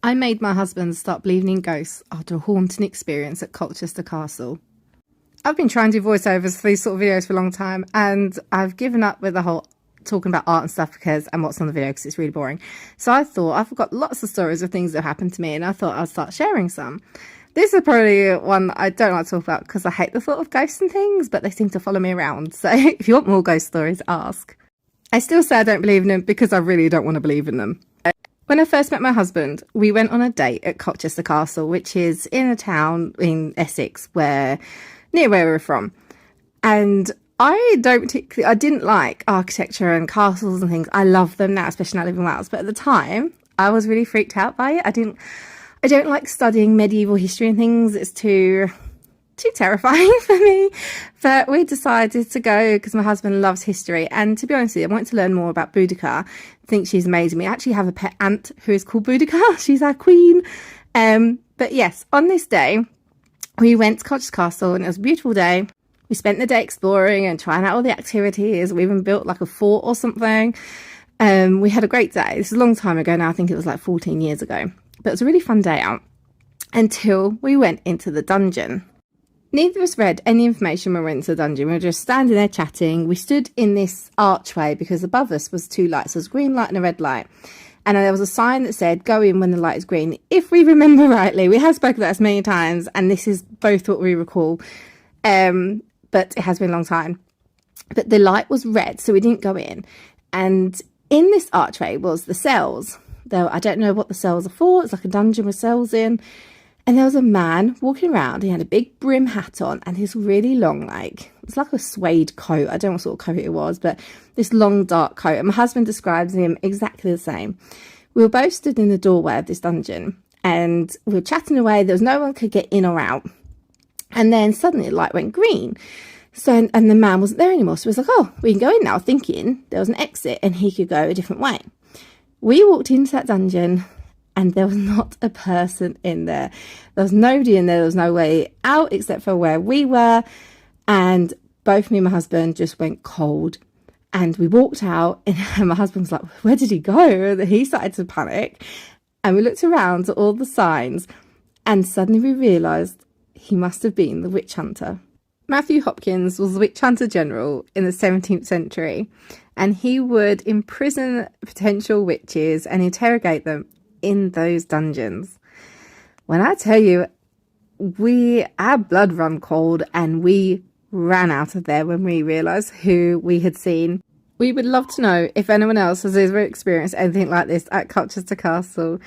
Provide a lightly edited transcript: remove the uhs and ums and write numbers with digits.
I made my husband start believing in ghosts after a haunting experience at Colchester Castle. I've been trying to do voiceovers for these sort of videos for a long time, and I've given up with the whole talking about art and stuff and what's on the video because it's really boring. So I thought I've got lots of stories of things that happened to me, and I thought I'd start sharing some. This is probably one I don't like to talk about because I hate the thought of ghosts and things, but they seem to follow me around. So if you want more ghost stories, ask. I still say I don't believe in them because I really don't want to believe in them. When I first met my husband, we went on a date at Colchester Castle, which is in a town in Essex near where we're from. And I didn't like architecture and castles and things. I love them now, especially now I live in Wales. But at the time, I was really freaked out by it. I don't like studying medieval history and things. It's too terrifying for me. But we decided to go because my husband loves history, and to be honest with you, I wanted to learn more about Boudica. I think she's amazing. We actually have a pet ant who is called Boudica. She's our queen. But yes, on this day we went to Colchester Castle, and it was a beautiful day. We spent the day exploring and trying out all the activities. We even built like a fort or something. We had a great day. This is a long time ago now. I think it was like 14 years ago, but it was a really fun day out until we went into the dungeon. Neither of us read any information when we went into the dungeon. We were just standing there chatting. We stood in this archway because above us was two lights. There was a green light and a red light. And there was a sign that said, go in when the light is green. If we remember rightly, we have spoken about this many times, and this is both what we recall. But it has been a long time. But the light was red, so we didn't go in. And in this archway was the cells. Though I don't know what the cells are for. It's like a dungeon with cells in. And there was a man walking around. He had a big brim hat on and his really long, it's like a suede coat. I don't know what sort of coat it was, but this long dark coat. And my husband describes him exactly the same. We were both stood in the doorway of this dungeon and we were chatting away. There was no one could get in or out. And then suddenly the light went green. So, and the man wasn't there anymore. So he was like, oh, we can go in now, thinking there was an exit and he could go a different way. We walked into that dungeon, and there was not a person in there. There was nobody in there. There was no way out except for where we were. And both me and my husband just went cold. And we walked out, and my husband was like, where did he go? And he started to panic. And we looked around at all the signs, and suddenly we realised he must have been the witch hunter. Matthew Hopkins was the witch hunter general in the 17th century, and he would imprison potential witches and interrogate them in those dungeons. When I tell you, our blood run cold, and we ran out of there when we realised who we had seen. We would love to know if anyone else has ever experienced anything like this at Colchester Castle.